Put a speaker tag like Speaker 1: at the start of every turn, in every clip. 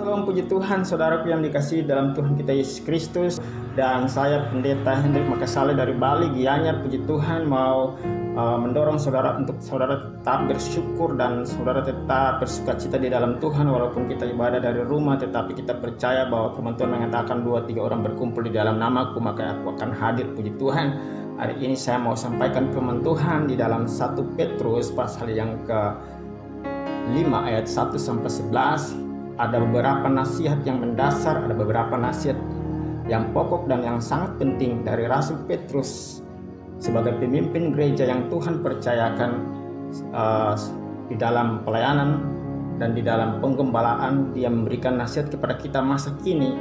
Speaker 1: Salam puji Tuhan, saudaraku yang dikasihi dalam Tuhan kita Yesus Kristus. Dan saya Pendeta Hendrik Makasale dari Bali, Gianyar. Puji Tuhan mau mendorong saudara untuk saudara tetap bersyukur dan saudara tetap bersukacita di dalam Tuhan. Walaupun kita ibadah dari rumah, tetapi kita percaya bahwa firman Tuhan mengatakan 2-3 orang berkumpul di dalam namaku, maka aku akan hadir. Puji Tuhan. Hari ini saya mau sampaikan firman Tuhan di dalam 1 Petrus pasal yang ke-5 ayat 1-11. Ada beberapa nasihat yang mendasar, ada beberapa nasihat yang pokok dan yang sangat penting dari Rasul Petrus sebagai pemimpin gereja yang Tuhan percayakan di dalam pelayanan dan di dalam penggembalaan. Dia memberikan nasihat kepada kita masa kini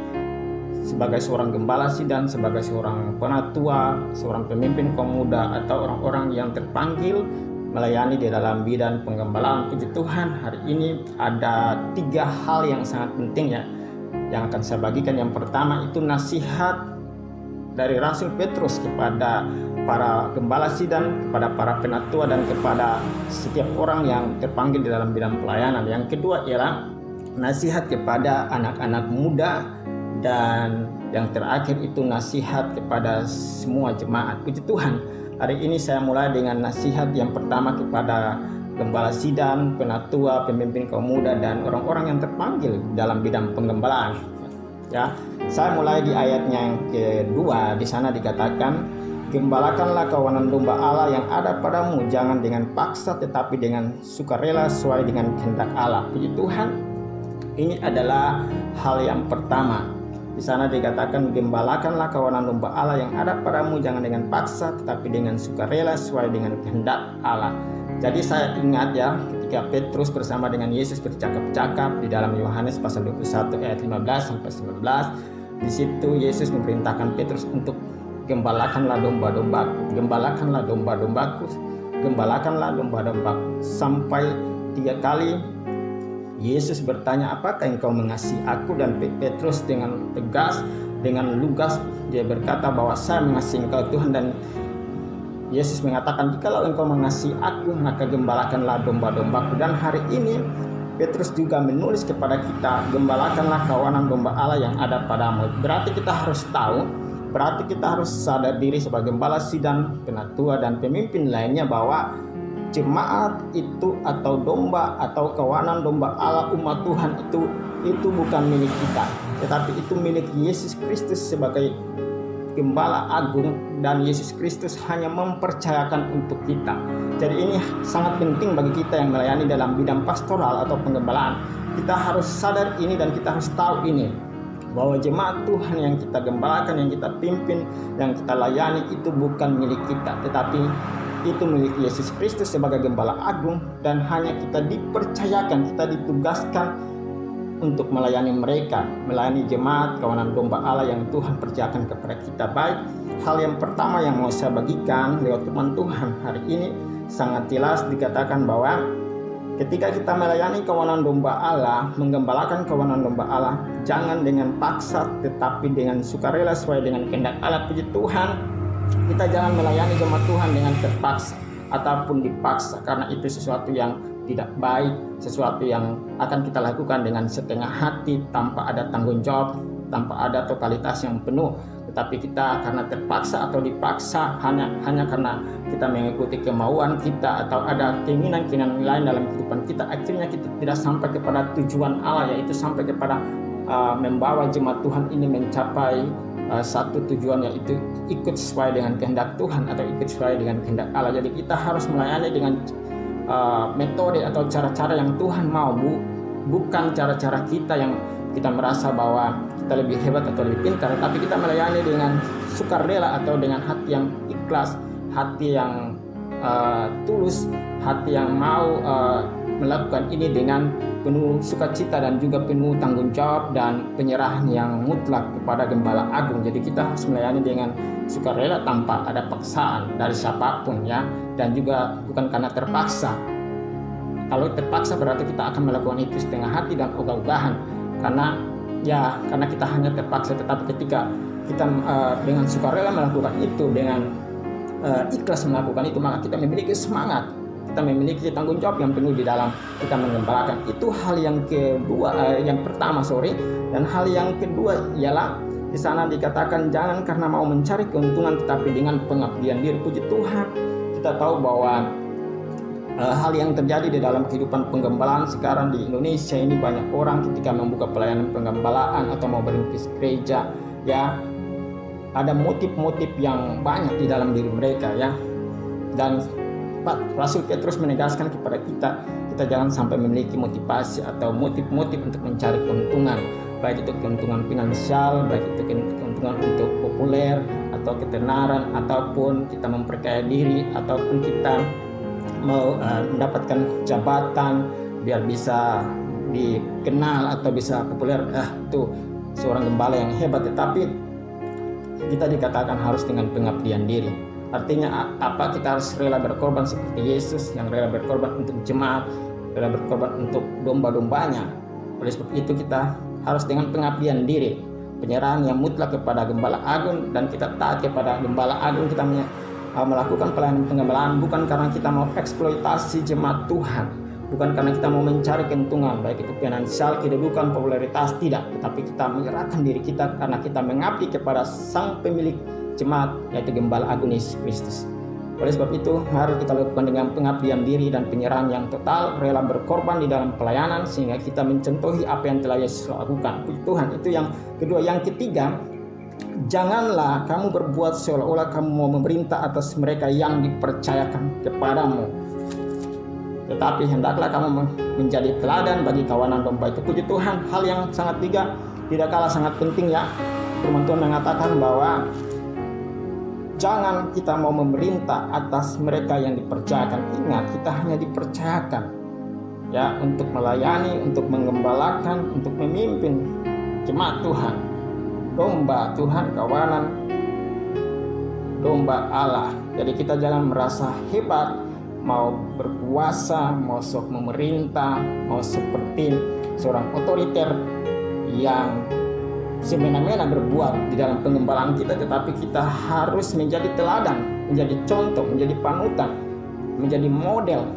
Speaker 1: sebagai seorang gembala sidang, sebagai seorang penatua, seorang pemimpin kaum muda, atau orang-orang yang terpanggil melayani di dalam bidang penggembalaan. Puji Tuhan, hari ini ada 3 hal yang sangat penting yang akan saya bagikan. Yang pertama itu nasihat dari Rasul Petrus kepada para gembala sidang, kepada para penatua, dan kepada setiap orang yang terpanggil di dalam bidang pelayanan. Yang kedua ialah nasihat kepada anak-anak muda, dan yang terakhir itu nasihat kepada semua jemaat. Puji Tuhan. Hari ini saya mulai dengan nasihat yang pertama kepada gembala sidang, penatua, pemimpin kaum muda, dan orang-orang yang terpanggil dalam bidang penggembalaan. Ya, saya mulai di ayatnya yang kedua. Di sana dikatakan, "Gembalakanlah kawanan domba Allah yang ada padamu, jangan dengan paksa tetapi dengan sukarela sesuai dengan kehendak Allah." Puji Tuhan. Ini adalah hal yang pertama. Di sana dikatakan, "Gembalakanlah kawanan domba Allah yang ada padamu, jangan dengan paksa tetapi dengan sukarela sesuai dengan kehendak Allah." Jadi saya ingat ketika Petrus bersama dengan Yesus bercakap-cakap di dalam Yohanes pasal 21 ayat 15-19. Di situ Yesus memerintahkan Petrus untuk gembalakanlah domba-dombaku, gembalakanlah domba-dombaku, gembalakanlah domba-dombaku. Sampai 3 kali Yesus bertanya, "Apakah engkau mengasihi aku?" Dan Petrus dengan tegas, dengan lugas, dia berkata bahwa saya mengasihi engkau Tuhan. Dan Yesus mengatakan, "Jikalau engkau mengasihi aku, maka gembalakanlah domba-dombaku." Dan hari ini Petrus juga menulis kepada kita, gembalakanlah kawanan domba Allah yang ada padamu. Berarti kita harus tahu, berarti kita harus sadar diri sebagai gembala sidang, penatua, dan pemimpin lainnya bahwa jemaat itu atau domba atau kawanan domba Allah umat Tuhan itu bukan milik kita, tetapi itu milik Yesus Kristus sebagai gembala agung, dan Yesus Kristus hanya mempercayakan untuk kita. Jadi ini sangat penting bagi kita yang melayani dalam bidang pastoral atau penggembalaan. Kita harus sadar ini dan kita harus tahu ini, bahwa jemaat Tuhan yang kita gembalakan, yang kita pimpin, yang kita layani itu bukan milik kita, tetapi itu milik Yesus Kristus sebagai gembala agung, dan hanya kita dipercayakan, kita ditugaskan untuk melayani mereka, melayani jemaat kawanan domba Allah yang Tuhan percayakan kepada kita. Baik, hal yang pertama yang mau saya bagikan lewat firman Tuhan hari ini sangat jelas dikatakan bahwa ketika kita melayani kawanan domba Allah, menggembalakan kawanan domba Allah, jangan dengan paksa tetapi dengan sukarela sesuai dengan kehendak Allah. Puji Tuhan. Kita jangan melayani jemaat Tuhan dengan terpaksa ataupun dipaksa, karena itu sesuatu yang tidak baik, sesuatu yang akan kita lakukan dengan setengah hati, tanpa ada tanggung jawab, tanpa ada totalitas yang penuh. Tetapi kita karena terpaksa atau dipaksa hanya karena kita mengikuti kemauan kita atau ada keinginan-keinginan lain dalam kehidupan kita, akhirnya kita tidak sampai kepada tujuan Allah, yaitu sampai kepada membawa jemaat Tuhan ini mencapai satu tujuan, yaitu ikut sesuai dengan kehendak Tuhan atau ikut sesuai dengan kehendak Allah. Jadi kita harus melayani dengan metode atau cara-cara yang Tuhan mau, bukan cara-cara kita yang kita merasa bahwa kita lebih hebat atau lebih pintar, tapi kita melayani dengan sukarela atau dengan hati yang ikhlas, hati yang tulus, hati yang mau melakukan ini dengan penuh sukacita dan juga penuh tanggung jawab dan penyerahan yang mutlak kepada gembala agung. Jadi kita harus melayani dengan sukarela tanpa ada paksaan dari siapapun dan juga bukan karena terpaksa. Kalau terpaksa berarti kita akan melakukan itu setengah hati dan ogah-ogahan, karena kita hanya terpaksa. Tetapi ketika kita dengan sukarela melakukan itu, dengan ikhlas melakukan itu, maka kita memiliki semangat, kita memiliki tanggung jawab yang penuh di dalam kita menggembalakan. Itu hal yang kedua, yang pertama dan hal yang kedua ialah di sana dikatakan jangan karena mau mencari keuntungan tetapi dengan pengabdian diri. Puji Tuhan, kita tahu bahwa hal yang terjadi di dalam kehidupan penggembalaan sekarang di Indonesia ini, banyak orang ketika membuka pelayanan penggembalaan atau mau berintis gereja, ya ada motif-motif yang banyak di dalam diri mereka, ya. Dan Rasul Petrus menegaskan kepada kita jangan sampai memiliki motivasi atau motif-motif untuk mencari keuntungan, baik itu keuntungan finansial, baik itu keuntungan untuk populer atau ketenaran, ataupun kita memperkaya diri, ataupun kita mau mendapatkan jabatan biar bisa dikenal atau bisa populer. Itu seorang gembala yang hebat, tetapi kita dikatakan harus dengan pengabdian diri. Artinya apa? Kita harus rela berkorban seperti Yesus yang rela berkorban untuk jemaat, rela berkorban untuk domba-dombanya. Oleh sebab itu kita harus dengan pengabdian diri, penyerahan yang mutlak kepada Gembala Agung, dan kita taat kepada Gembala Agung. Kita melakukan pelayanan penggembalaan bukan karena kita mau eksploitasi jemaat Tuhan, bukan karena kita mau mencari keuntungan baik itu finansial, kedudukan, popularitas, tidak, tetapi kita menyerahkan diri kita karena kita mengabdi kepada Sang Pemilik jemaat, yaitu Gembala Agung Yesus Kristus. Oleh sebab itu mari kita lakukan dengan pengabdian diri dan penyerahan yang total, rela berkorban di dalam pelayanan sehingga kita mencontohi apa yang telah Yesus lakukan. Puji Tuhan. Itu yang kedua. Yang ketiga, janganlah kamu berbuat seolah-olah kamu mau memerintah atas mereka yang dipercayakan kepadamu, tetapi hendaklah kamu menjadi teladan bagi kawanan domba itu. Puji Tuhan. Hal yang sangat tidak kalah sangat penting, ya. Firman Tuhan mengatakan bahwa jangan kita mau memerintah atas mereka yang dipercayakan. Ingat, kita hanya dipercayakan, ya, untuk melayani, untuk menggembalakan, untuk memimpin jemaat Tuhan, domba Tuhan, kawanan domba Allah. Jadi kita jangan merasa hebat, mau berkuasa, mau sok memerintah, mau seperti seorang otoriter yang semena-mena berbuat di dalam penggembalaan kita, tetapi kita harus menjadi teladan, menjadi contoh, menjadi panutan, menjadi model,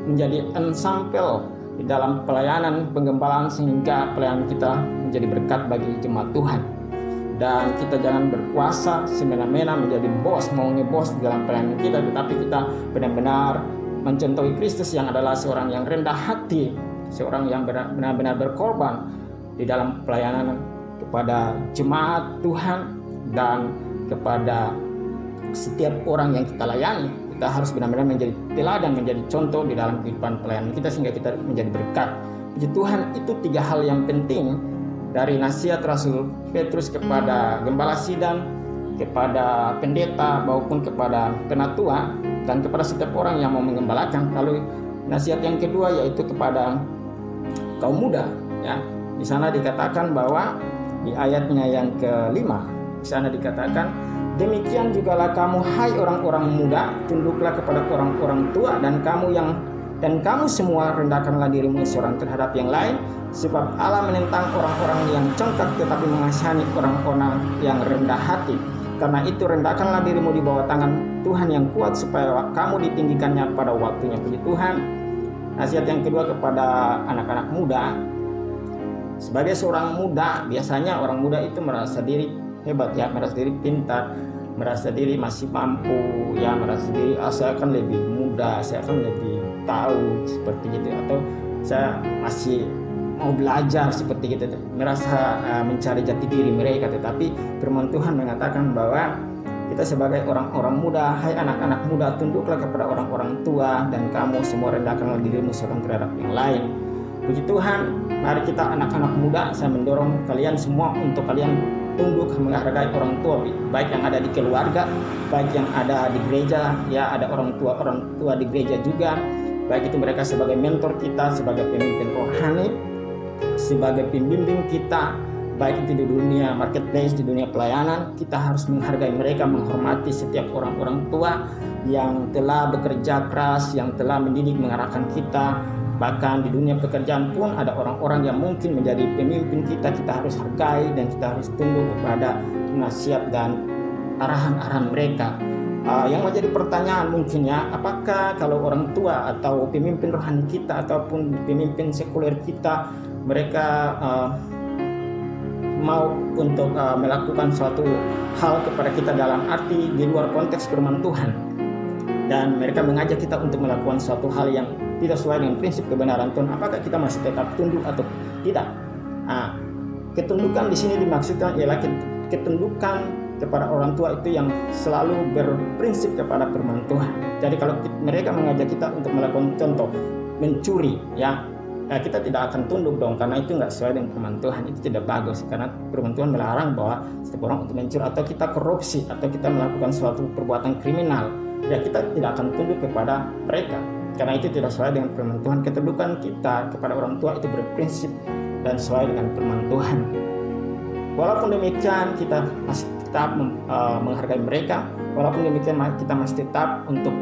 Speaker 1: menjadi ensampel di dalam pelayanan penggembalaan sehingga pelayanan kita menjadi berkat bagi jemaat Tuhan. Dan kita jangan berkuasa semena-mena menjadi bos, mau ngebos di dalam pelayanan kita, tetapi kita benar-benar mencontohi Kristus yang adalah seorang yang rendah hati, seorang yang benar-benar berkorban di dalam pelayanan kepada jemaat Tuhan dan kepada setiap orang yang kita layani. Kita harus benar-benar menjadi teladan, menjadi contoh di dalam kehidupan pelayanan kita sehingga kita menjadi berkat. Puji Tuhan. Itu 3 hal yang penting dari nasihat Rasul Petrus kepada gembala sidang, kepada pendeta maupun kepada penatua, dan kepada setiap orang yang mau menggembalakan. Lalu nasihat yang kedua yaitu kepada kaum muda, ya. Di sana dikatakan bahwa di ayatnya yang kelima, di sana dikatakan, demikian jugalah kamu, hai orang-orang muda, tunduklah kepada orang-orang tua, dan kamu semua rendahkanlah dirimu seorang terhadap yang lain, sebab Allah menentang orang-orang yang congkak tetapi mengasihani orang-orang yang rendah hati. Karena itu rendahkanlah dirimu di bawah tangan Tuhan yang kuat supaya kamu ditinggikannya pada waktunya. Puji Tuhan. Nasihat yang kedua kepada anak-anak muda. Sebagai seorang muda, biasanya orang muda itu merasa diri hebat, ya, merasa diri pintar, merasa diri masih mampu, ya, merasa diri saya akan lebih muda, saya akan lebih tahu seperti itu, atau saya masih mau belajar seperti itu, merasa mencari jati diri mereka. Tetapi firman Tuhan mengatakan bahwa kita sebagai orang-orang muda, hai anak-anak muda, tunduklah kepada orang-orang tua, dan kamu semua rendahkanlah dirimu seorang terhadap yang lain. Puji Tuhan. Mari kita anak-anak muda, saya mendorong kalian semua untuk kalian tunduk menghargai orang tua, baik yang ada di keluarga, baik yang ada di gereja, ya, ada orang tua di gereja juga, baik itu mereka sebagai mentor kita, sebagai pemimpin rohani, sebagai pembimbing kita, baik itu di dunia marketplace, di dunia pelayanan. Kita harus menghargai mereka, menghormati setiap orang-orang tua yang telah bekerja keras, yang telah mendidik, mengarahkan kita. Bahkan di dunia pekerjaan pun ada orang-orang yang mungkin menjadi pemimpin kita harus hargai dan kita harus tunduk kepada nasihat dan arahan-arahan mereka. Yang menjadi pertanyaan mungkin ya, apakah kalau orang tua atau pemimpin rohani kita ataupun pemimpin sekuler kita, mereka mau untuk melakukan suatu hal kepada kita dalam arti di luar konteks firman Tuhan, dan mereka mengajak kita untuk melakukan suatu hal yang tidak sesuai dengan prinsip kebenaran Tuhan, apakah kita masih tetap tunduk atau tidak? Ketundukan di sini dimaksudkan ialah ketundukan kepada orang tua itu yang selalu berprinsip kepada firman Tuhan. Jadi kalau mereka mengajak kita untuk melakukan contoh mencuri, ya, kita tidak akan tunduk dong, karena itu nggak sesuai dengan firman Tuhan. Itu tidak bagus, karena firman Tuhan melarang bahwa setiap orang untuk mencuri, atau kita korupsi, atau kita melakukan suatu perbuatan kriminal, ya kita tidak akan tunduk kepada mereka, karena itu tidak sesuai dengan firman Tuhan. Ketundukan kita kepada orang tua itu berprinsip dan sesuai dengan firman Tuhan. Walaupun demikian kita masih tetap menghargai mereka, walaupun demikian kita masih tetap untuk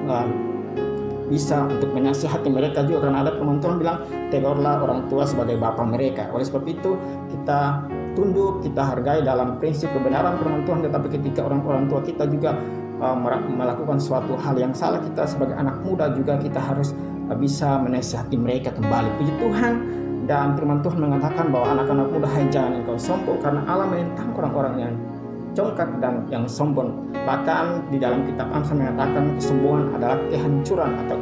Speaker 1: bisa untuk menasihati mereka juga, karena ada firman Tuhan bilang, tegurlah orang tua sebagai bapa mereka. Oleh sebab itu kita tunduk, kita hargai dalam prinsip kebenaran firman Tuhan. Tetapi ketika orang tua kita juga melakukan suatu hal yang salah, kita sebagai anak muda juga kita harus bisa menasihati mereka kembali. Puji Tuhan. Dan firman Tuhan mengatakan bahwa anak-anak muda, hai jangan engkau sombong, karena Allah menentang orang-orang yang congkak dan yang sombong. Bahkan di dalam kitab Amsal mengatakan kesombongan adalah kehancuran atau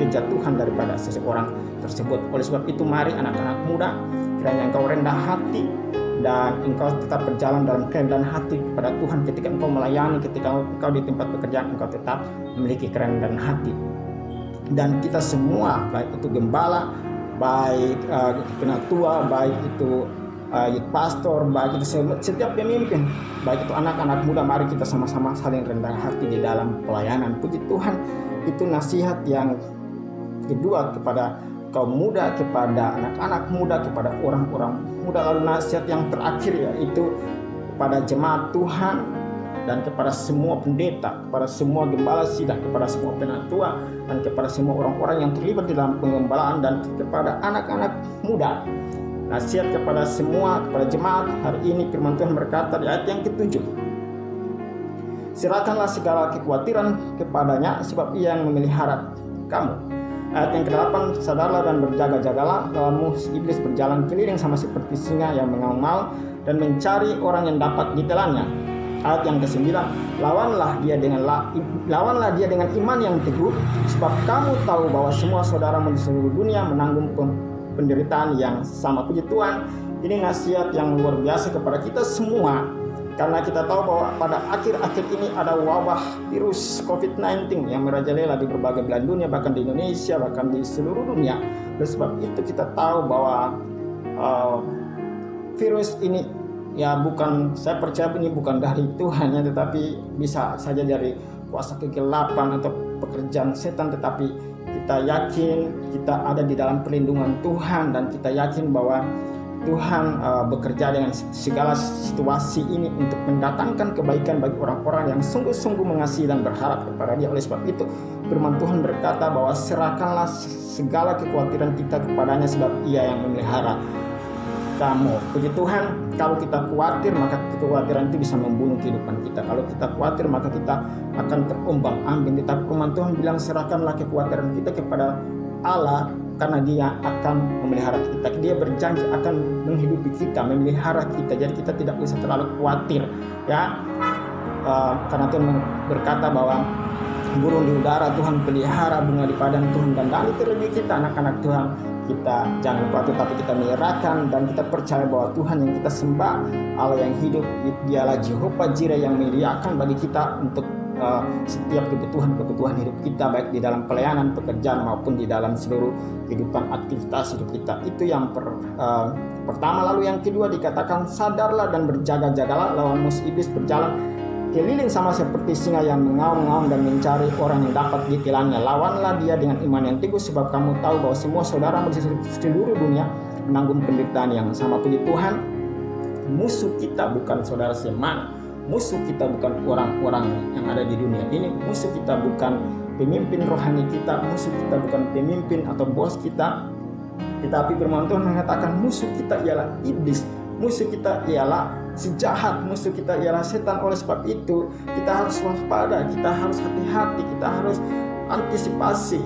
Speaker 1: kejatuhan daripada seseorang tersebut. Oleh sebab itu mari anak-anak muda, kiranya engkau rendah hati dan engkau tetap berjalan dalam kerendahan hati kepada Tuhan. Ketika engkau melayani, ketika engkau di tempat pekerjaan, engkau tetap memiliki kerendahan hati. Dan kita semua, baik itu gembala, baik penatua, baik itu pastor, baik itu setiap pemimpin, baik itu anak-anak muda, mari kita sama-sama saling rendah hati di dalam pelayanan. Puji Tuhan, itu nasihat yang kedua kepada kaum muda, kepada anak-anak muda, kepada orang-orang muda. Lalu nasihat yang terakhir yaitu kepada jemaat Tuhan dan kepada semua pendeta, kepada semua gembala sidang, kepada semua penatua, dan kepada semua orang-orang yang terlibat di dalam penggembalaan, dan kepada anak-anak muda. Nasihat kepada semua, kepada jemaat hari ini, firman Tuhan berkata di ayat yang ke-7, serahkanlah segala kekhawatiran kepadanya, sebab ia yang memelihara kamu. Ayat yang ke-8, sadarlah dan berjaga-jagalah, lawanmu iblis berjalan keliling sama seperti singa yang mengaum-ngaum dan mencari orang yang dapat ditelannya. Ayat yang ke-9, lawanlah dia dengan iman yang teguh, sebab kamu tahu bahwa semua saudaramu di seluruh dunia menanggung penderitaan yang sama. Puji Tuhan, ini nasihat yang luar biasa kepada kita semua, karena kita tahu bahwa pada akhir-akhir ini ada wabah virus COVID-19 yang merajalela di berbagai belahan dunia, bahkan di Indonesia, bahkan di seluruh dunia. Oleh sebab itu kita tahu bahwa virus ini, ya bukan, saya percaya ini bukan dari Tuhan ya, tetapi bisa saja dari kuasa kegelapan atau pekerjaan setan. Tetapi kita yakin kita ada di dalam perlindungan Tuhan, dan kita yakin bahwa Tuhan bekerja dengan segala situasi ini untuk mendatangkan kebaikan bagi orang-orang yang sungguh-sungguh mengasihi dan berharap kepada Dia. Oleh sebab itu firman Tuhan berkata bahwa serahkanlah segala kekhawatiran kita kepadanya, sebab Ia yang memelihara kamu. Puji Tuhan, kalau kita khawatir maka kekhawatiran itu bisa membunuh kehidupan kita. Kalau kita khawatir maka kita akan terombang-ambing. Tetapi firman Tuhan bilang serahkanlah kekhawatiran kita kepada Allah, karena Dia akan memelihara kita. Dia berjanji akan menghidupi kita, memelihara kita. Jadi kita tidak usah terlalu khawatir ya. Karena Tuhan berkata bahwa burung di udara Tuhan pelihara, bunga di padang Tuhan dandani. Terlebih kita anak-anak Tuhan, kita jangan khawatir, tapi kita menyerahkan dan kita percaya bahwa Tuhan yang kita sembah, Allah yang hidup, Dialah Jehovah Jireh yang menyediakan bagi kita untuk setiap kebutuhan hidup kita, baik di dalam pelayanan, pekerjaan, maupun di dalam seluruh kehidupan aktivitas hidup kita. Itu yang pertama. Lalu yang kedua dikatakan, sadarlah dan berjaga-jagalah, lawan musuh iblis berjalan keliling sama seperti singa yang mengaum-ngaum dan mencari orang yang dapat ditelannya. Lawanlah dia dengan iman yang teguh, sebab kamu tahu bahwa semua saudara di seluruh dunia menanggung penderitaan yang sama. Puji Tuhan, musuh kita bukan saudara semana, musuh kita bukan orang-orang yang ada di dunia ini, musuh kita bukan pemimpin rohani kita, musuh kita bukan pemimpin atau bos kita, tetapi firman Tuhan mengatakan musuh kita ialah iblis. musuh kita ialah si jahat, musuh kita ialah setan. Oleh sebab itu kita harus waspada, kita harus hati-hati, kita harus antisipasi.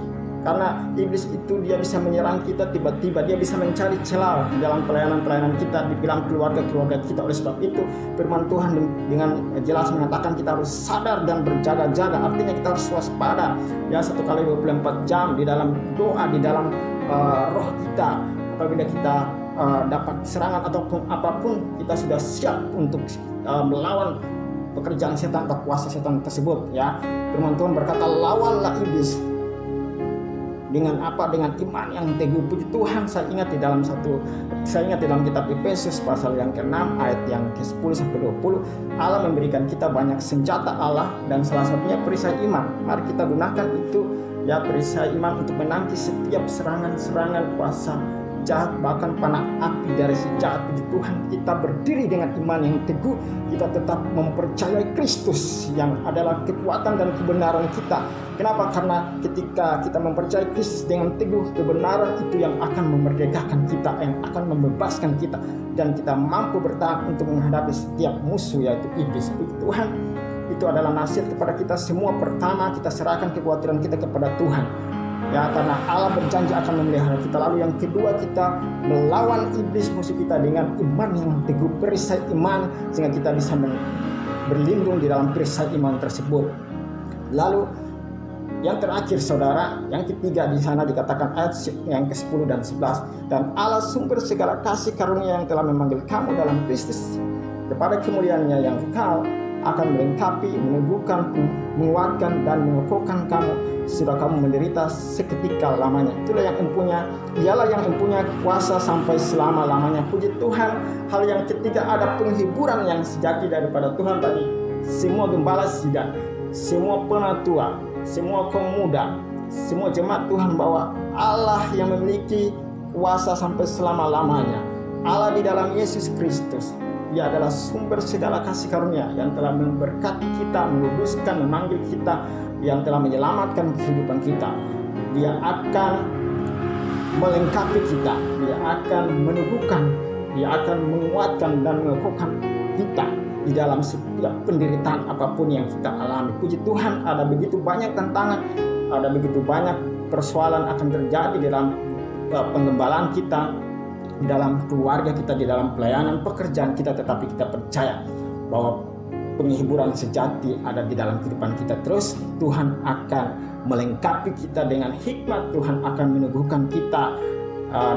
Speaker 1: Karena iblis itu dia bisa menyerang kita tiba-tiba, dia bisa mencari celah dalam pelayanan-pelayanan kita, di dalam keluarga-keluarga kita. Oleh sebab itu firman Tuhan dengan jelas mengatakan kita harus sadar dan berjaga-jaga. Artinya kita harus waspada ya, 1 kali 24 jam di dalam doa, di dalam roh kita. Apabila kita dapat serangan ataupun apapun, kita sudah siap untuk melawan pekerjaan setan atau kuasa setan tersebut ya. Firman Tuhan berkata, lawanlah iblis dengan apa? Dengan iman yang teguh. Puji Tuhan, saya ingat di dalam kitab Efesus pasal yang ke-6 ayat yang ke-10 sampai 20, Allah memberikan kita banyak senjata Allah, dan salah satunya perisai iman. Mari kita gunakan itu ya, perisai iman untuk menangkis setiap serangan-serangan kuasa jahat, bahkan panah api dari si jahat. Puji Tuhan, kita berdiri dengan iman yang teguh, kita tetap mempercayai Kristus yang adalah kekuatan dan kebenaran kita. Kenapa? Karena ketika kita mempercayai Kristus dengan teguh, kebenaran itu yang akan memerdekakan kita, yang akan membebaskan kita, dan kita mampu bertahan untuk menghadapi setiap musuh, yaitu iblis. Puji Tuhan, itu adalah nasihat kepada kita semua. Pertama, kita serahkan kekhawatiran kita kepada Tuhan ya, karena Allah berjanji akan memelihara kita. Lalu yang kedua, kita melawan iblis musuh kita dengan iman yang teguh, perisai iman, sehingga kita bisa berlindung di dalam perisai iman tersebut. Lalu yang terakhir saudara, yang ketiga, di sana dikatakan ayat yang ke-10 dan 11, dan Allah sumber segala kasih karunia yang telah memanggil kamu dalam Kristus kepada kemuliaannya yang kekal, akan melengkapi, meneguhkan, menguatkan, dan mengokohkan kamu sudah kamu menderita seketika lamanya. Itulah yang empunya, ialah yang empunya kuasa sampai selama-lamanya. Puji Tuhan. Hal yang ketiga, ada penghiburan yang sejati daripada Tuhan tadi. Semua gembala sidang, semua penatua, semua kaum muda, semua jemaat Tuhan, bahwa Allah yang memiliki kuasa sampai selama-lamanya, Allah di dalam Yesus Kristus, Dia adalah sumber segala kasih karunia yang telah memberkati kita, meluduskan, memanggil kita, yang telah menyelamatkan kehidupan kita. Dia akan melengkapi kita, Dia akan meneguhkan, Dia akan menguatkan dan mengokohkan kita di dalam setiap penderitaan apapun yang kita alami. Puji Tuhan, ada begitu banyak tantangan, ada begitu banyak persoalan akan terjadi di dalam penggembalaan kita, di dalam keluarga kita, di dalam pelayanan pekerjaan kita, tetapi kita percaya bahwa penghiburan sejati ada di dalam kehidupan kita. Terus Tuhan akan melengkapi kita dengan hikmat, Tuhan akan meneguhkan kita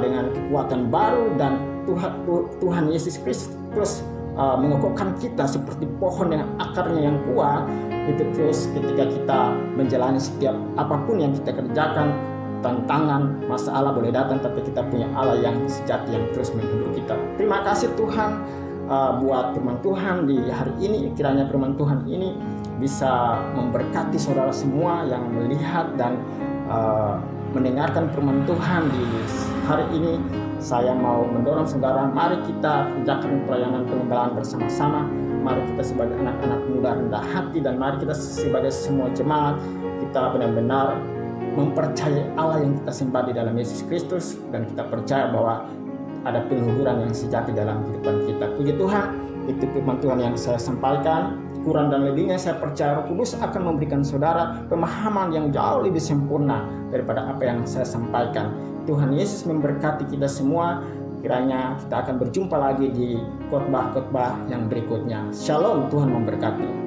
Speaker 1: dengan kekuatan baru, dan Tuhan Yesus Kristus mengokohkan kita seperti pohon dengan akarnya yang kuat. Itu terus ketika kita menjalani setiap apapun yang kita kerjakan, tantangan, masalah boleh datang, tapi kita punya Allah yang sejati yang terus menghibur kita. Terima kasih Tuhan buat firman Tuhan di hari ini. Kiranya firman Tuhan ini bisa memberkati saudara semua yang melihat dan mendengarkan firman Tuhan di hari ini. Saya mau mendorong saudara, mari kita kerjakan pelayanan pengembalaan bersama-sama. Mari kita sebagai anak-anak muda rendah hati, dan mari kita sebagai semua jemaat, kita benar-benar mempercayai Allah yang kita sembah di dalam Yesus Kristus, dan kita percaya bahwa ada penghiburan yang sejati dalam kehidupan kita. Puji Tuhan, itu firman Tuhan yang saya sampaikan. Kurang dan lebihnya saya percaya Roh Kudus akan memberikan saudara pemahaman yang jauh lebih sempurna daripada apa yang saya sampaikan. Tuhan Yesus memberkati kita semua. Kiranya kita akan berjumpa lagi di khotbah-khotbah yang berikutnya. Shalom, Tuhan memberkati.